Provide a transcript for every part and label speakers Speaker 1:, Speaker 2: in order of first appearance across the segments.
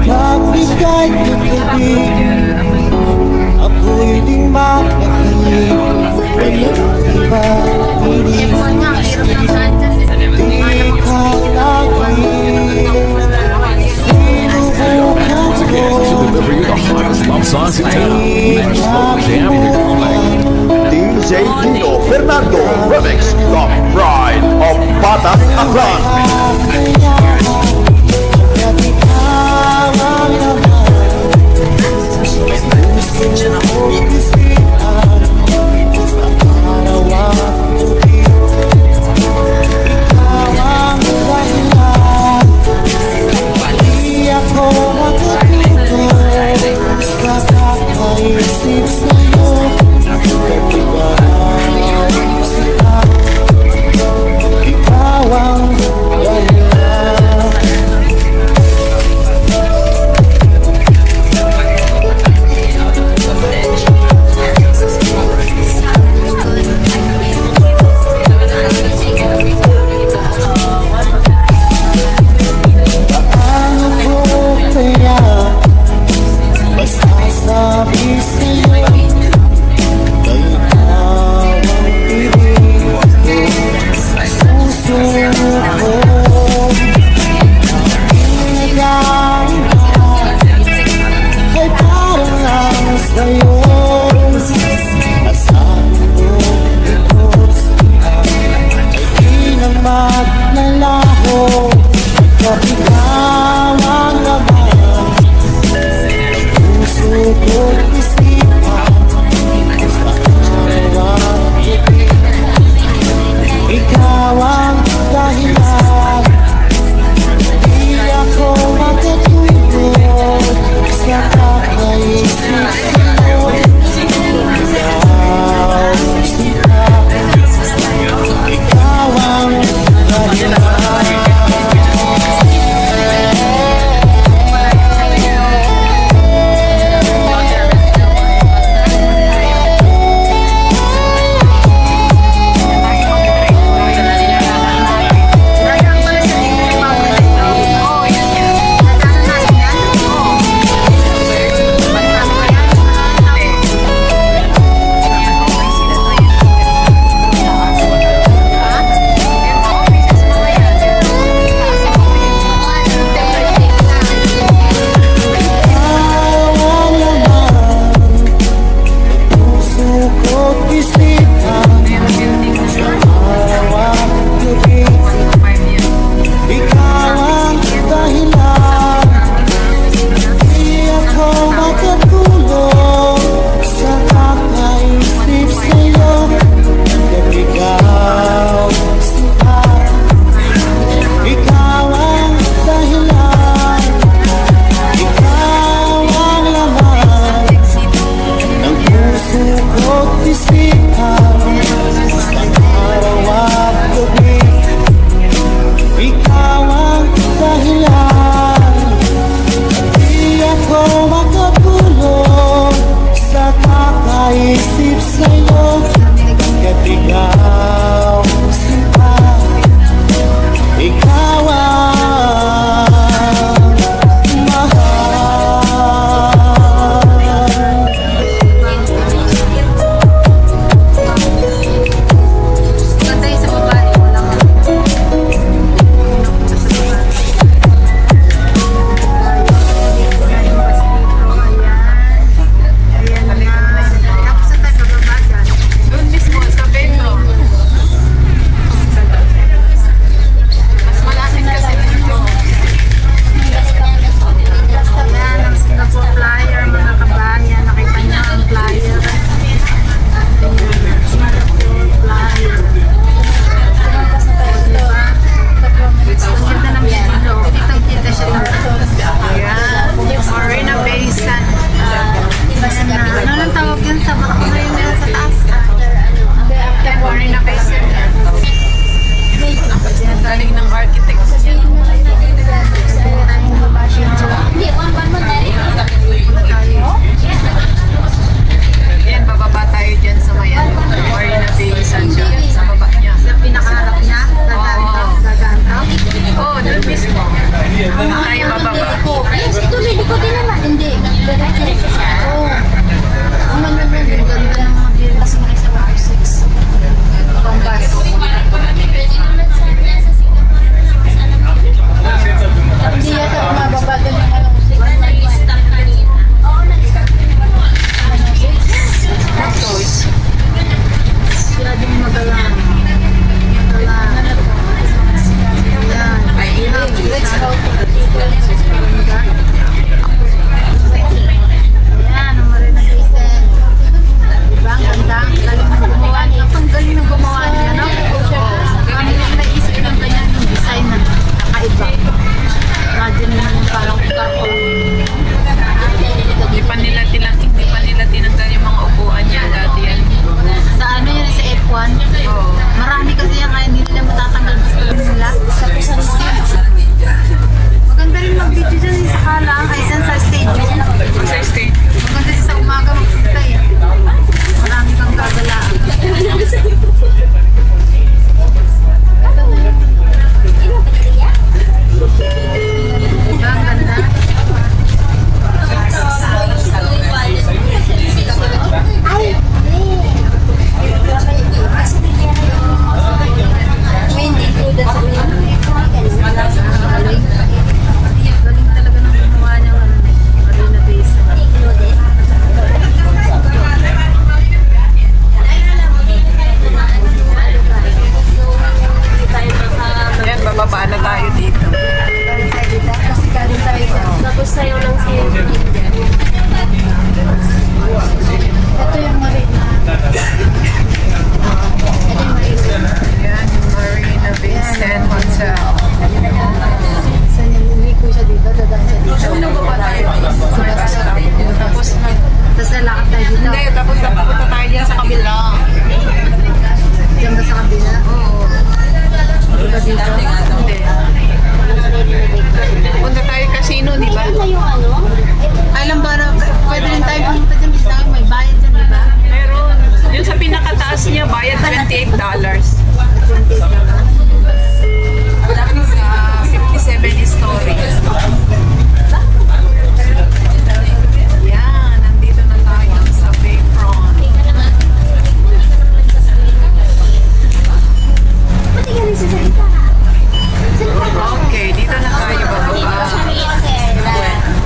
Speaker 1: Nagbigay ng gabi, ako'y di makakali. Walang iba, hindi ka lagi. Sinubukan ko
Speaker 2: DJ Tito Fernando Remix, The Pride of Batak Aklan.
Speaker 1: Ikaw ang
Speaker 3: Ito yung marina.
Speaker 4: Ayan, Marina Bay Sands Hotel.
Speaker 3: Saan yung uwi ko siya dito? Dadaan siya dito.
Speaker 4: Ano ba ba tayo? Tapos
Speaker 3: Tapos lalakad tayo dito.
Speaker 4: hindi, tapos napunta tayo dyan sa kabila.
Speaker 3: Diyan ba sa kabila?
Speaker 4: Oo.
Speaker 3: Diba dito?
Speaker 4: Hindi. Punta tayo casino, di ba?
Speaker 3: Alam ba na pwede rin tayo pumunta dyan bisa may bayad dyan, di ba?
Speaker 4: Meron. Yung sa pinakataas niya, bayad $28. Sa 57 story. Yan, nandito na tayo sa Bayfront. Okay, dito na tayo bababa.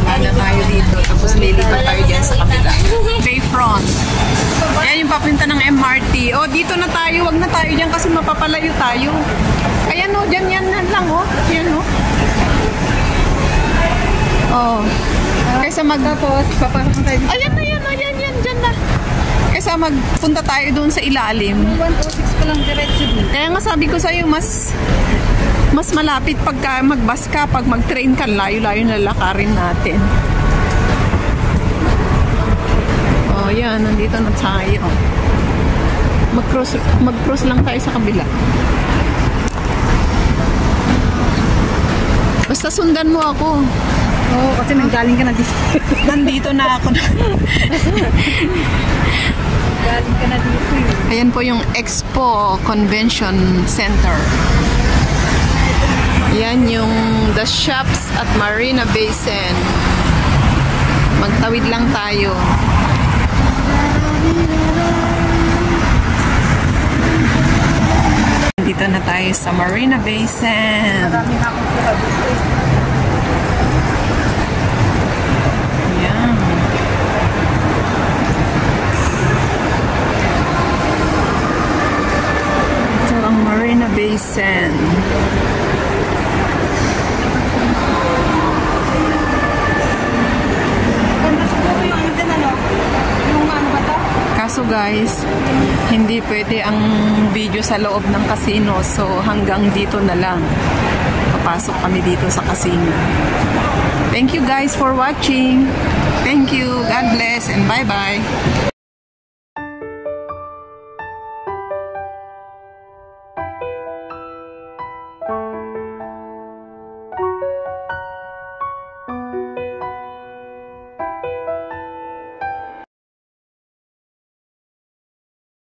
Speaker 4: Ano tayo dito, tapos lilipat tayo dyan sa kabila. Bayfront. Ayan yung papunta ng MRT. O, dito na tayo. Wag na tayo dyan kasi mapapalayo tayo. Ayan o, dyan yan lang o. Yan o. Oh. Kaysa
Speaker 3: Tapos, papasok tayo dito.
Speaker 4: Ayan na yan, ayan yan, dyan na. Kaysa magpunta tayo doon sa ilalim.
Speaker 3: 106 pa lang diretso dito.
Speaker 4: Kaya nga sabi ko sa'yo, mas malapit pagka mag-bus ka, pag mag-train ka, layo-layo na lakarin natin. Oh, yan, nandito na tayo. Mag-cross lang tayo sa kabila. Basta sundan mo ako.
Speaker 3: Oo, kasi nanggaling ka na dito.
Speaker 4: Nandito na ako.
Speaker 3: Galing ka na dito eh.
Speaker 4: Ayan po yung Expo Convention Center. Yan yung the shops at Marina Bay Sands. Magtawid lang tayo. Dito na tayo sa Marina Bay Sands.
Speaker 3: Marami na akong sila dito eh.
Speaker 4: Yan. Ito ang Marina Bay Sands.
Speaker 3: Ganda siguro yung ano din ano? Yung ano ba to?
Speaker 4: Kaso guys, hindi pwede ang video sa loob ng casino. So hanggang dito na lang. Papasok kami dito sa casino. Thank you guys for watching. Thank you. God bless and bye-bye.